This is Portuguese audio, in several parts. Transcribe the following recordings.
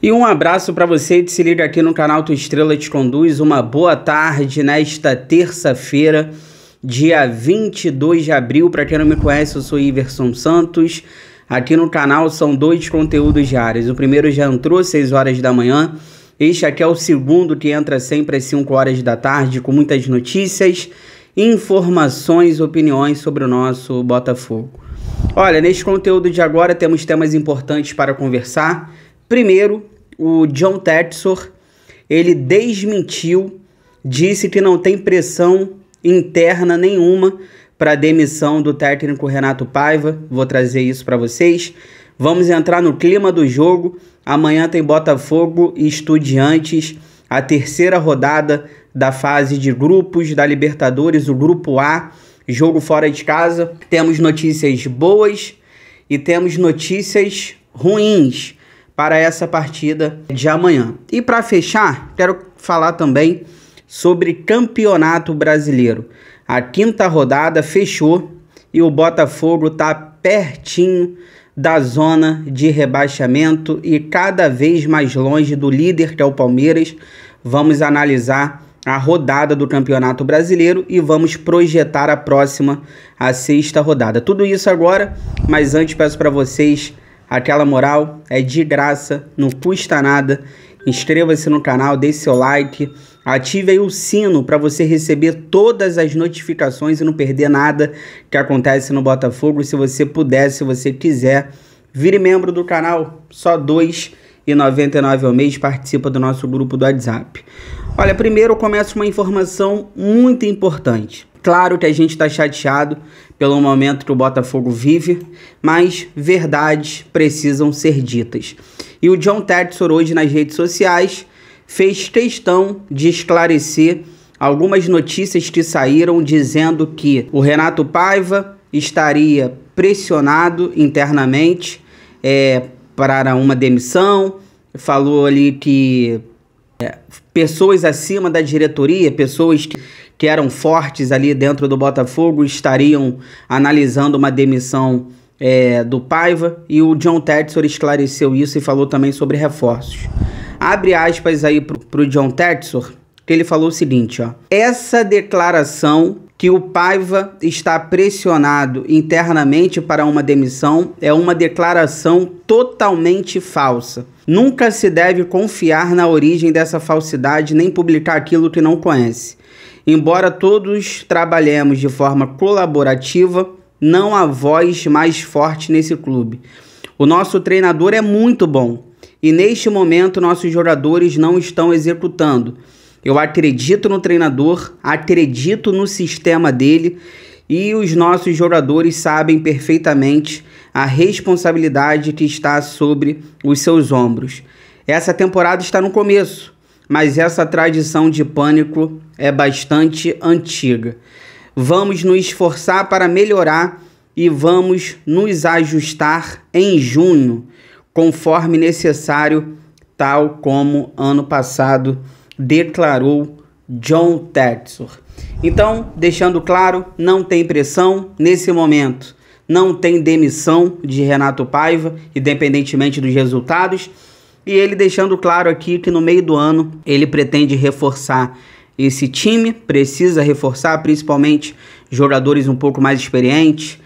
E um abraço para você que se liga aqui no canal Tua Estrela Te Conduz. Uma boa tarde nesta terça-feira, dia 22 de abril. Para quem não me conhece, eu sou Iverson Santos. Aqui no canal são 2 conteúdos diários. O primeiro já entrou às 6 horas da manhã. Este aqui é o segundo, que entra sempre às 5 horas da tarde, com muitas notícias, informações, opiniões sobre o nosso Botafogo. Olha, neste conteúdo de agora temos temas importantes para conversar. Primeiro, o John Textor, ele desmentiu, disse que não tem pressão interna nenhuma para a demissão do técnico Renato Paiva. Vou trazer isso para vocês. Vamos entrar no clima do jogo. Amanhã tem Botafogo e Estudiantes, a terceira rodada da fase de grupos da Libertadores, o Grupo A, jogo fora de casa. Temos notícias boas e temos notícias ruins para essa partida de amanhã. E para fechar, quero falar também sobre Campeonato Brasileiro. A 5ª rodada fechou e o Botafogo está pertinho da zona de rebaixamento e cada vez mais longe do líder, que é o Palmeiras. Vamos analisar a rodada do Campeonato Brasileiro e vamos projetar a próxima, a 6ª rodada. Tudo isso agora, mas antes peço para vocês aquela moral, é de graça, não custa nada. Inscreva-se no canal, deixe seu like, ative aí o sino para você receber todas as notificações e não perder nada que acontece no Botafogo. Se você puder, se você quiser, vire membro do canal, só R$ 2,99 ao mês, participa do nosso grupo do WhatsApp. Olha, primeiro eu começo com uma informação muito importante. Claro que a gente está chateado pelo momento que o Botafogo vive, mas verdades precisam ser ditas. E o John Textor hoje nas redes sociais fez questão de esclarecer algumas notícias que saíram dizendo que o Renato Paiva estaria pressionado internamente para uma demissão. Falou ali que pessoas acima da diretoria, pessoas que eram fortes ali dentro do Botafogo, estariam analisando uma demissão do Paiva, e o John Textor esclareceu isso e falou também sobre reforços. Abre aspas aí pro John Textor, que ele falou o seguinte, ó: essa declaração que o Paiva está pressionado internamente para uma demissão é uma declaração totalmente falsa. Nunca se deve confiar na origem dessa falsidade nem publicar aquilo que não conhece. Embora todos trabalhemos de forma colaborativa, não há voz mais forte nesse clube. O nosso treinador é muito bom e neste momento nossos jogadores não estão executando. Eu acredito no treinador, acredito no sistema dele e os nossos jogadores sabem perfeitamente a responsabilidade que está sobre os seus ombros. Essa temporada está no começo, mas essa tradição de pânico é bastante antiga. Vamos nos esforçar para melhorar e vamos nos ajustar em junho, conforme necessário, tal como ano passado declarou John Textor. Então, deixando claro, não tem pressão nesse momento, não tem demissão de Renato Paiva, independentemente dos resultados, e ele deixando claro aqui que no meio do ano ele pretende reforçar esse time, precisa reforçar principalmente jogadores um pouco mais experientes,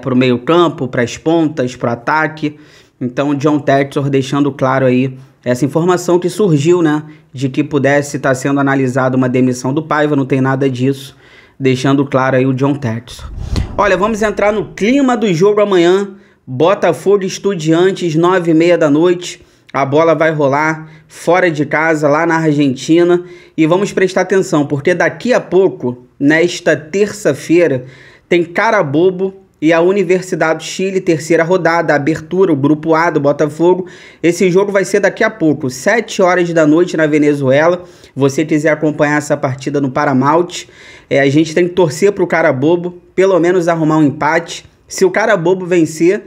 para o meio campo, para as pontas, para o ataque. Então o John Textor deixando claro aí essa informação que surgiu, né, de que pudesse estar sendo analisada uma demissão do Paiva, não tem nada disso, deixando claro aí o John Textor. Olha, vamos entrar no clima do jogo amanhã, Botafogo e Estudiantes, 9h30 da noite, a bola vai rolar fora de casa, lá na Argentina, e vamos prestar atenção, porque daqui a pouco, nesta terça-feira, tem Carabobo e a Universidade do Chile, terceira rodada, a abertura, o Grupo A do Botafogo. Esse jogo vai ser daqui a pouco, 7 horas da noite na Venezuela. Você quiser acompanhar essa partida no Paramount, a gente tem que torcer para o Carabobo, pelo menos arrumar um empate. Se o Carabobo vencer,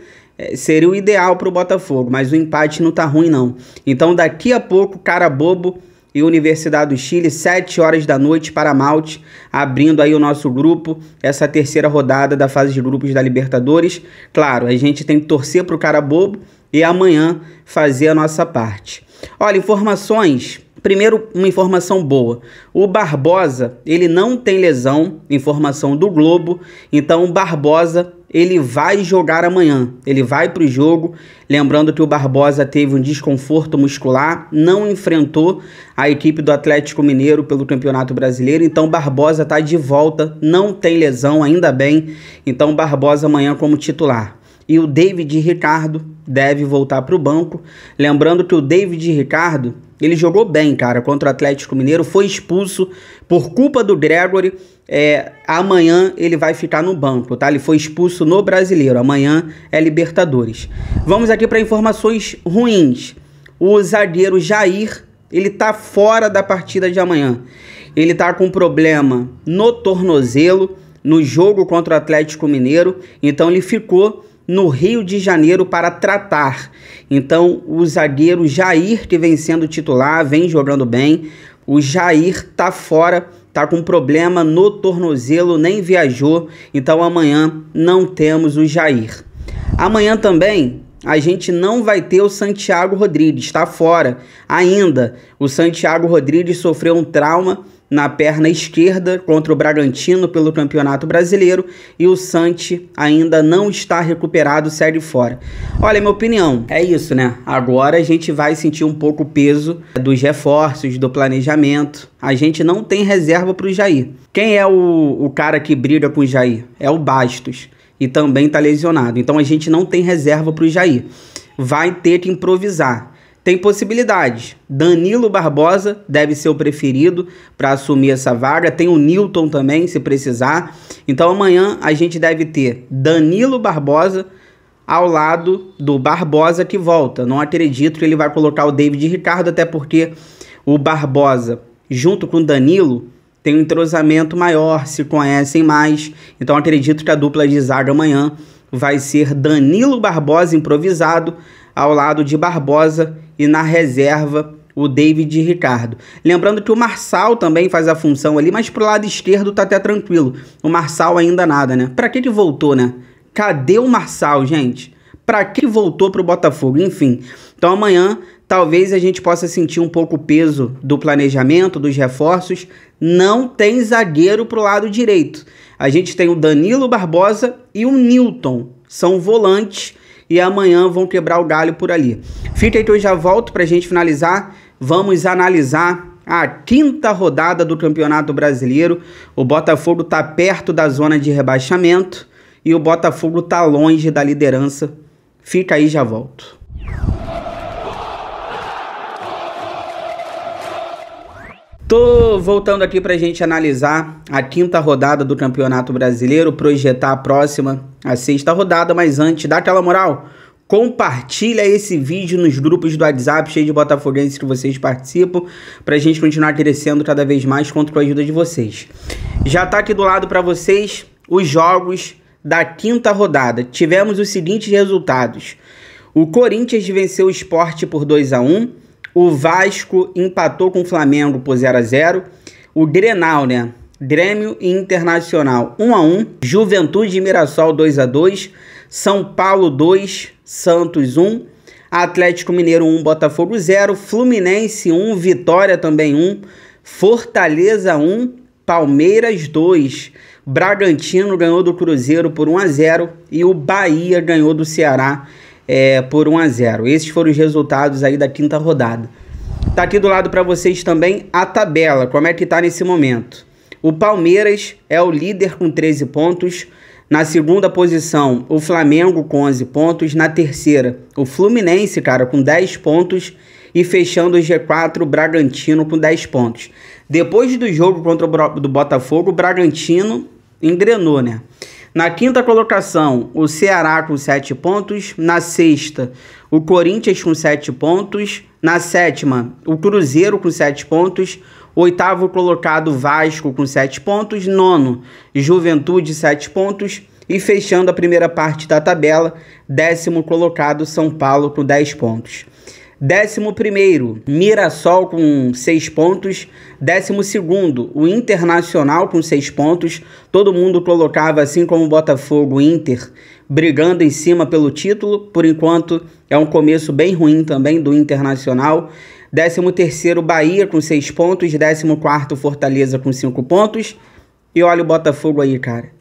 seria o ideal para o Botafogo, mas o empate não tá ruim não. Então daqui a pouco, Carabobo e Universidade do Chile, 7 horas da noite, Paramount, abrindo aí o nosso grupo, essa terceira rodada da fase de grupos da Libertadores. Claro, a gente tem que torcer pro cara bobo e amanhã fazer a nossa parte. Olha, informações. Primeiro, uma informação boa. O Barbosa, ele não tem lesão, informação do Globo, então o Barbosa, ele vai jogar amanhã, ele vai para o jogo. Lembrando que o Barbosa teve um desconforto muscular, não enfrentou a equipe do Atlético Mineiro pelo Campeonato Brasileiro, então o Barbosa está de volta, não tem lesão, ainda bem, então o Barbosa amanhã como titular. E o David Ricardo deve voltar para o banco. Lembrando que o David Ricardo, ele jogou bem, cara, contra o Atlético Mineiro, foi expulso por culpa do Gregory. Amanhã ele vai ficar no banco, tá? Ele foi expulso no Brasileiro, amanhã é Libertadores. Vamos aqui para informações ruins. O zagueiro Jair, ele tá fora da partida de amanhã. Ele tá com problema no tornozelo, no jogo contra o Atlético Mineiro, então ele ficou no Rio de Janeiro para tratar. Então o zagueiro Jair, que vem sendo titular, vem jogando bem, o Jair tá fora, tá com problema no tornozelo, nem viajou, então amanhã não temos o Jair. Amanhã também a gente não vai ter o Santiago Rodrigues, tá fora ainda. O Santiago Rodrigues sofreu um trauma na perna esquerda contra o Bragantino pelo Campeonato Brasileiro e o Santi ainda não está recuperado, segue fora. Olha, minha opinião, é isso, né? Agora a gente vai sentir um pouco o peso dos reforços, do planejamento. A gente não tem reserva para o Jair. Quem é o cara que briga com o Jair? É o Bastos, e também está lesionado. Então a gente não tem reserva para o Jair. Vai ter que improvisar. Tem possibilidades. Danilo Barbosa deve ser o preferido para assumir essa vaga. Tem o Newton também, se precisar. Então amanhã a gente deve ter Danilo Barbosa ao lado do Barbosa que volta. Não acredito que ele vai colocar o David Ricardo, até porque o Barbosa, junto com o Danilo, tem um entrosamento maior, se conhecem mais. Então acredito que a dupla de zaga amanhã vai ser Danilo Barbosa improvisado, ao lado de Barbosa, e na reserva o David Ricardo. Lembrando que o Marçal também faz a função ali, mas pro lado esquerdo tá até tranquilo. O Marçal ainda nada, né? Pra que voltou, né? Cadê o Marçal, gente? Pra que voltou pro Botafogo? Enfim, então amanhã talvez a gente possa sentir um pouco o peso do planejamento, dos reforços. Não tem zagueiro pro lado direito. A gente tem o Danilo Barbosa e o Newton. São volantes e amanhã vão quebrar o galho por ali. Fica aí que eu já volto pra gente finalizar. Vamos analisar a 5ª rodada do Campeonato Brasileiro. O Botafogo tá perto da zona de rebaixamento e o Botafogo tá longe da liderança. Fica aí, já volto. Tô voltando aqui pra gente analisar a 5ª rodada do Campeonato Brasileiro, projetar a próxima, a 6ª rodada, mas antes, dá aquela moral, compartilha esse vídeo nos grupos do WhatsApp, cheio de botafoguenses que vocês participam, pra gente continuar crescendo cada vez mais conto com a ajuda de vocês. Já tá aqui do lado pra vocês os jogos da 5ª rodada. Tivemos os seguintes resultados. O Corinthians venceu o Sport por 2-1. O Vasco empatou com o Flamengo por 0-0. O Grenal, né? Grêmio e Internacional 1-1. Juventude e Mirassol 2-2. São Paulo 2, Santos 1. Atlético Mineiro 1, Botafogo 0. Fluminense 1, Vitória também 1. Fortaleza 1, Palmeiras 2. Bragantino ganhou do Cruzeiro por 1-0. E o Bahia ganhou do Ceará por 1-0. Esses foram os resultados aí da 5ª rodada. Tá aqui do lado para vocês também a tabela, como é que tá nesse momento. O Palmeiras é o líder com 13 pontos. Na 2ª posição, o Flamengo com 11 pontos. Na 3ª, o Fluminense, cara, com 10 pontos. E fechando o G4, o Bragantino com 10 pontos. Depois do jogo contra o do Botafogo, o Bragantino engrenou, né? Na 5ª colocação, o Ceará com 7 pontos. Na 6ª, o Corinthians com 7 pontos. Na 7ª, o Cruzeiro com 7 pontos. 8º colocado, Vasco com 7 pontos. 9º, Juventude 7 pontos. E fechando a primeira parte da tabela, 10º colocado, São Paulo com 10 pontos. 11º, Mirassol com 6 pontos. 12º, o Internacional com 6 pontos. Todo mundo colocava, assim como o Botafogo, o Inter, brigando em cima pelo título. Por enquanto, é um começo bem ruim também do Internacional. 13º, Bahia com 6 pontos. 14º, Fortaleza com 5 pontos. E olha o Botafogo aí, cara.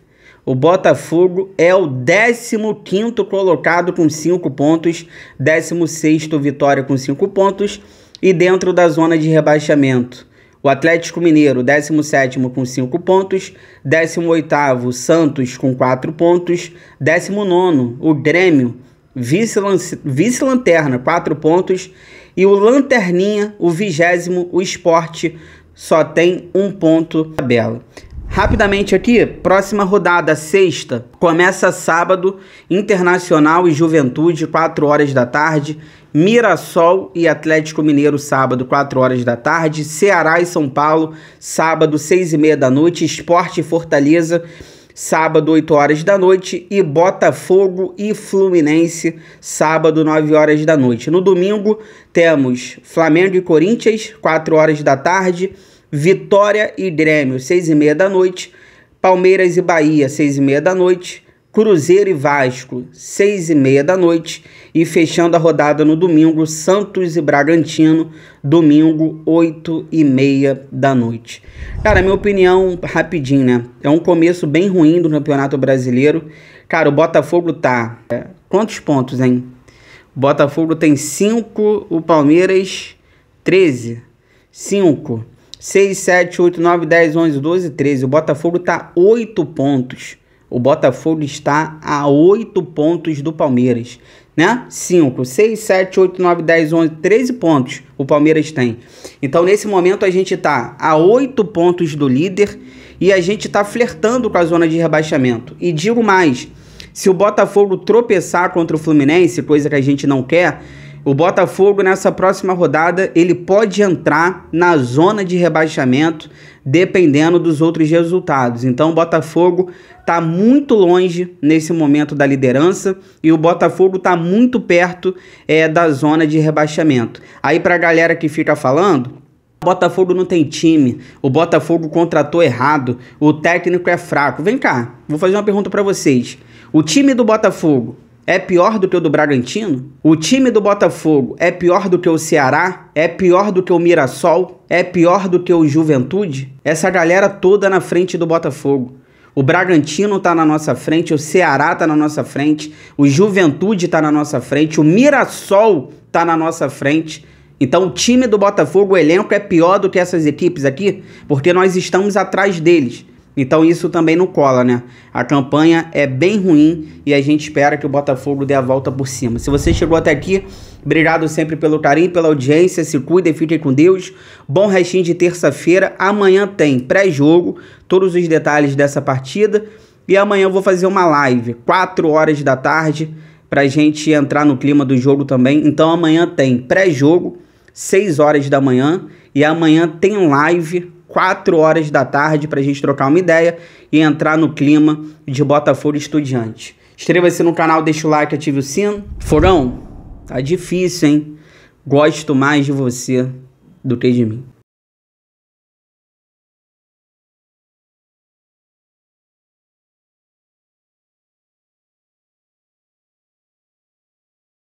O Botafogo é o 15º colocado com 5 pontos, 16º Vitória com 5 pontos e dentro da zona de rebaixamento. O Atlético Mineiro, 17º com 5 pontos, 18º Santos com 4 pontos, 19º o Grêmio, vice-lanterna, 4 pontos e o Lanterninha, o 20º, o Sport, só tem 1 ponto na tabela. Rapidamente aqui, próxima rodada, sexta, começa sábado, Internacional e Juventude, 4 horas da tarde, Mirassol e Atlético Mineiro, sábado, 4 horas da tarde, Ceará e São Paulo, sábado, 6h30 da noite, Sport e Fortaleza, sábado, 8 horas da noite, e Botafogo e Fluminense, sábado, 9 horas da noite. No domingo, temos Flamengo e Corinthians, 4 horas da tarde, Vitória e Grêmio, 6h30 da noite. Palmeiras e Bahia, 6h30 da noite. Cruzeiro e Vasco, 6h30 da noite. E fechando a rodada no domingo, Santos e Bragantino, domingo, 8h30 da noite. Cara, minha opinião, rapidinho, né? É um começo bem ruim do Campeonato Brasileiro. Cara, o Botafogo tá... quantos pontos, hein? O Botafogo tem 5, o Palmeiras, 13. 5... 6, 7, 8, 9, 10, 11, 12, 13. O Botafogo está 8 pontos. O Botafogo está a 8 pontos do Palmeiras, né? 5, 6, 7, 8, 9, 10, 11, 13 pontos o Palmeiras tem. Então, nesse momento, a gente está a 8 pontos do líder e a gente está flertando com a zona de rebaixamento. E digo mais, se o Botafogo tropeçar contra o Fluminense, coisa que a gente não quer... O Botafogo, nessa próxima rodada, ele pode entrar na zona de rebaixamento, dependendo dos outros resultados. Então, o Botafogo está muito longe nesse momento da liderança e o Botafogo está muito perto da zona de rebaixamento. Aí, para a galera que fica falando, o Botafogo não tem time, o Botafogo contratou errado, o técnico é fraco. Vem cá, vou fazer uma pergunta para vocês. O time do Botafogo é pior do que o do Bragantino? O time do Botafogo é pior do que o Ceará? É pior do que o Mirassol? É pior do que o Juventude? Essa galera toda na frente do Botafogo. O Bragantino tá na nossa frente, o Ceará tá na nossa frente, o Juventude tá na nossa frente, o Mirassol tá na nossa frente. Então o time do Botafogo, o elenco é pior do que essas equipes aqui, porque nós estamos atrás deles. Então isso também não cola, né? A campanha é bem ruim e a gente espera que o Botafogo dê a volta por cima. Se você chegou até aqui, obrigado sempre pelo carinho, pela audiência. Se cuidem, fiquem com Deus. Bom restinho de terça-feira. Amanhã tem pré-jogo, todos os detalhes dessa partida. E amanhã eu vou fazer uma live, 4 horas da tarde, pra gente entrar no clima do jogo também. Então amanhã tem pré-jogo, 6 horas da manhã. E amanhã tem live, 4 horas da tarde, pra gente trocar uma ideia e entrar no clima de Botafogo Estudiante. Inscreva-se no canal, deixa o like, ative o sino. Fogão, tá difícil, hein? Gosto mais de você do que de mim.